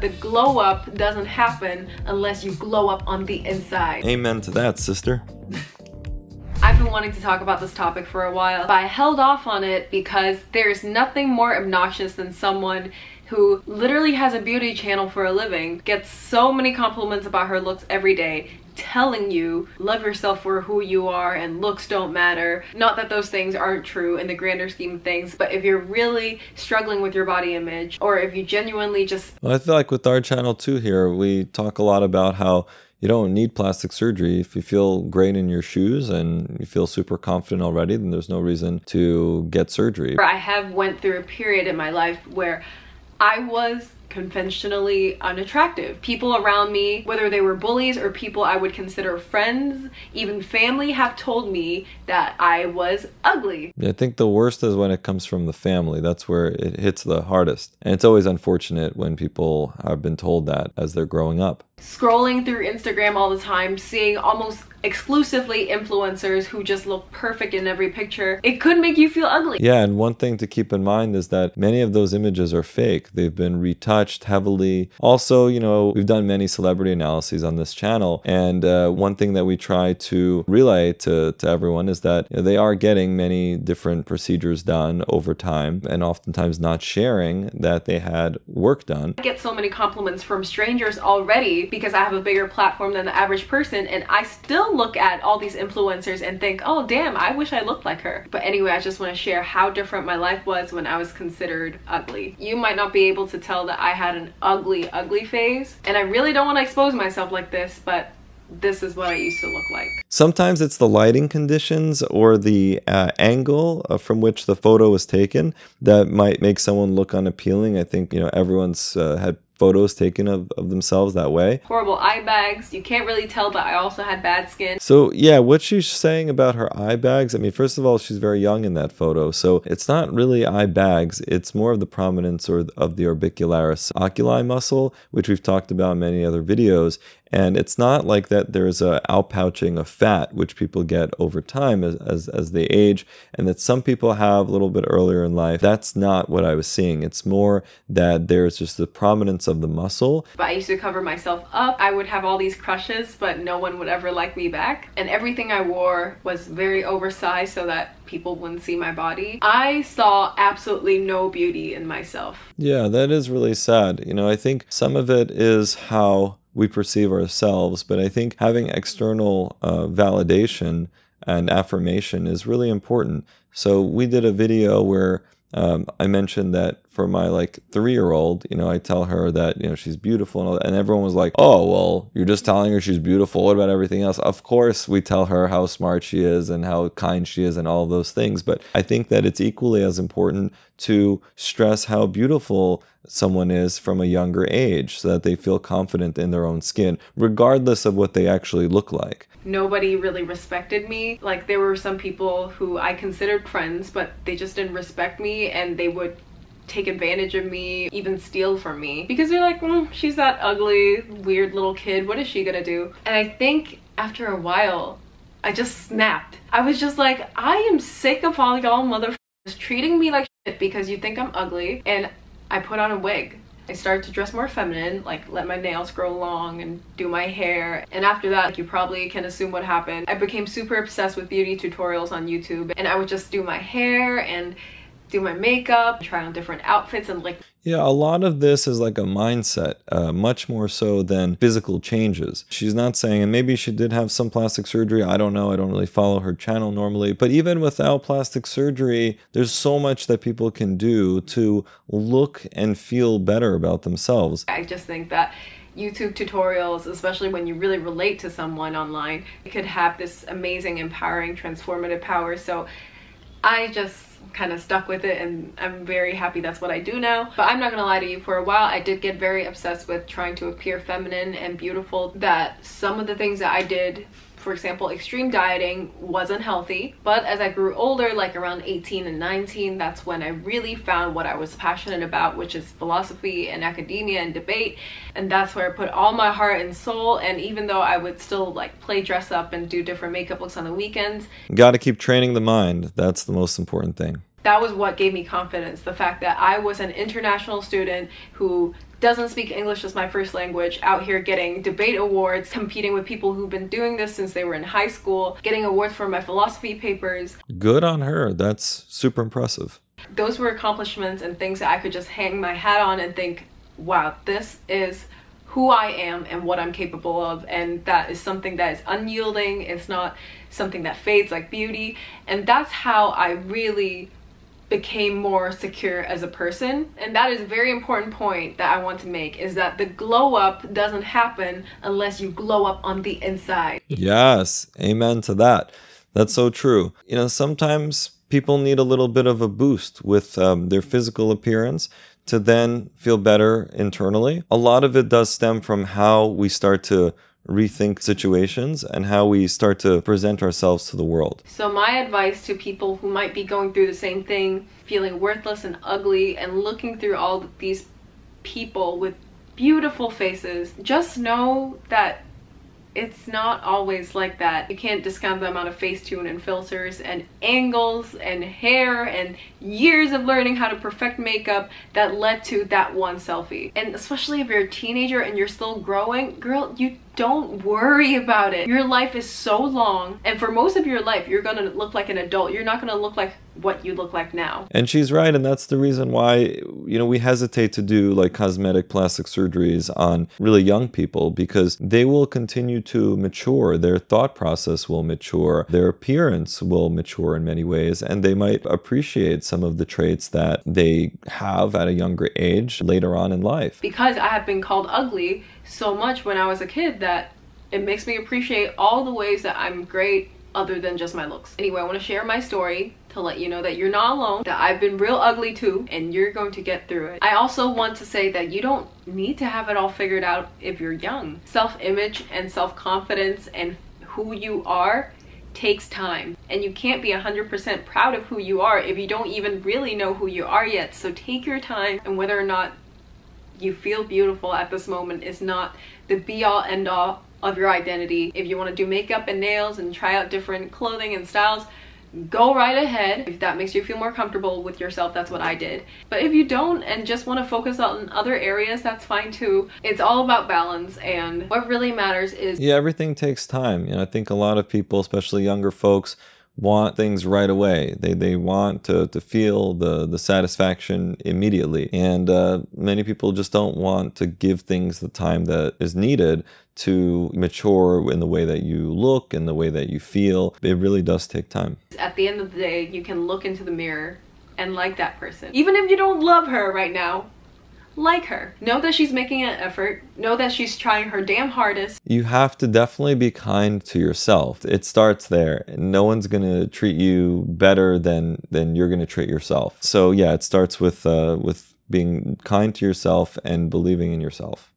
The glow up doesn't happen unless you glow up on the inside. Amen to that, sister. I've been wanting to talk about this topic for a while, but I held off on it because there's nothing more obnoxious than someone who literally has a beauty channel for a living, gets so many compliments about her looks every day, telling you love yourself for who you are and looks don't matter. Not that those things aren't true in the grander scheme of things, but if you're really struggling with your body image, or if you genuinely just... Well, I feel like with our channel too here, we talk a lot about how you don't need plastic surgery. If you feel great in your shoes and you feel super confident already, then there's no reason to get surgery. I have went through a period in my life where I was conventionally unattractive. People around me, whether they were bullies or people I would consider friends, even family, have told me that I was ugly. I think the worst is when it comes from the family. That's where it hits the hardest. And it's always unfortunate when people have been told that as they're growing up. Scrolling through Instagram all the time, seeing almost exclusively influencers who just look perfect in every picture, it could make you feel ugly. Yeah, and one thing to keep in mind is that many of those images are fake. They've been retouched heavily. Also, you know, we've done many celebrity analyses on this channel, and one thing that we try to relay to everyone is that, you know, they are getting many different procedures done over time, and oftentimes not sharing that they had work done. I get so many compliments from strangers already because I have a bigger platform than the average person, and I still look at all these influencers and think, oh damn, I wish I looked like her. But anyway, I just want to share how different my life was when I was considered ugly. You might not be able to tell that I had an ugly phase, and I really don't want to expose myself like this, but this is what I used to look like. Sometimes it's the lighting conditions or the angle from which the photo was taken that might make someone look unappealing. I think, you know, everyone's had photos taken of themselves that way. Horrible eye bags. You can't really tell, but I also had bad skin. So yeah, what she's saying about her eye bags, I mean, first of all, she's very young in that photo, so it's not really eye bags, it's more of the prominence or of the orbicularis oculi muscle, which we've talked about in many other videos. And it's not like that there's a outpouching of fat, which people get over time as they age, and that some people have a little bit earlier in life. That's not what I was seeing. It's more that there's just the prominence of the muscle. But I used to cover myself up. I would have all these crushes, but no one would ever like me back. And everything I wore was very oversized so that people wouldn't see my body. I saw absolutely no beauty in myself. Yeah, that is really sad. You know, I think some of it is how we perceive ourselves, but I think having external validation and affirmation is really important. So we did a video where I mentioned that for my like 3-year-old, you know, I tell her that, you know, she's beautiful, and all that, and everyone was like, oh, well, you're just telling her she's beautiful. What about everything else? Of course, we tell her how smart she is and how kind she is and all of those things. But I think that it's equally as important to stress how beautiful someone is from a younger age so that they feel confident in their own skin, regardless of what they actually look like. Nobody really respected me. Like, there were some people who I considered friends, but they just didn't respect me, and they would take advantage of me, even steal from me, because they're like, she's that ugly, weird little kid. What is she gonna do? And I think after a while, I just snapped. I was just like, I am sick of all y'all motherfuckers treating me like shit because you think I'm ugly. And I put on a wig. I started to dress more feminine, like let my nails grow long and do my hair. And after that, like, you probably can assume what happened. I became super obsessed with beauty tutorials on YouTube, and I would just do my hair and do my makeup, try on different outfits, and like... Yeah, a lot of this is like a mindset, much more so than physical changes. She's not saying, and maybe she did have some plastic surgery, I don't know, I don't really follow her channel normally, but even without plastic surgery, there's so much that people can do to look and feel better about themselves. I just think that YouTube tutorials, especially when you really relate to someone online, it could have this amazing, empowering, transformative power. So I just kind of stuck with it, and I'm very happy that's what I do now. But I'm not gonna lie to you, for a while I did get very obsessed with trying to appear feminine and beautiful, that some of the things that I did, for example, extreme dieting, wasn't healthy. But as I grew older, like around 18 and 19, that's when I really found what I was passionate about, which is philosophy and academia and debate. And that's where I put all my heart and soul. And even though I would still like play dress up and do different makeup looks on the weekends, got to keep training the mind. That's the most important thing. That was what gave me confidence. The fact that I was an international student who doesn't speak English as my first language, out here getting debate awards, competing with people who've been doing this since they were in high school, getting awards for my philosophy papers. Good on her. That's super impressive. Those were accomplishments and things that I could just hang my hat on and think, wow, this is who I am and what I'm capable of, and that is something that is unyielding. It's not something that fades like beauty. And that's how I really became more secure as a person. And that is a very important point that I want to make, is that the glow up doesn't happen unless you glow up on the inside. Yes, amen to that. That's so true. You know, sometimes people need a little bit of a boost with their physical appearance to then feel better internally. A lot of it does stem from how we start to rethink situations and how we start to present ourselves to the world. So my advice to people who might be going through the same thing, feeling worthless and ugly and looking through all these people with beautiful faces, just know that it's not always like that. You can't discount the amount of Facetune and filters and angles and hair and years of learning how to perfect makeup that led to that one selfie. And especially if you're a teenager and you're still growing, girl, you don't worry about it. Your life is so long, and for most of your life you're gonna look like an adult. You're not gonna look like what you look like now. And she's right, and that's the reason why, you know, we hesitate to do like cosmetic plastic surgeries on really young people, because they will continue to mature. Their thought process will mature. Their appearance will mature in many ways, and they might appreciate some of the traits that they have at a younger age later on in life. Because I have been called ugly so much when I was a kid that it makes me appreciate all the ways that I'm great other than just my looks. Anyway, I want to share my story to let you know that you're not alone, that I've been real ugly too, and you're going to get through it. I also want to say that you don't need to have it all figured out if you're young. Self-image and self-confidence and who you are takes time, and you can't be 100% proud of who you are if you don't even really know who you are yet. So take your time, and whether or not you feel beautiful at this moment is not the be-all end-all of your identity. If you want to do makeup and nails and try out different clothing and styles, go right ahead. If that makes you feel more comfortable with yourself, that's what I did. But if you don't and just want to focus on other areas, that's fine too. It's all about balance, and what really matters is... Yeah, everything takes time. You know, I think a lot of people, especially younger folks, want things right away. They want to feel the satisfaction immediately. And many people just don't want to give things the time that is needed to mature in the way that you look and the way that you feel. It really does take time. At the end of the day, you can look into the mirror and like that person. Even if you don't love her right now, like her. Know that she's making an effort. Know that she's trying her damn hardest. You have to definitely be kind to yourself. It starts there. No one's going to treat you better than you're going to treat yourself. So yeah, it starts with being kind to yourself and believing in yourself.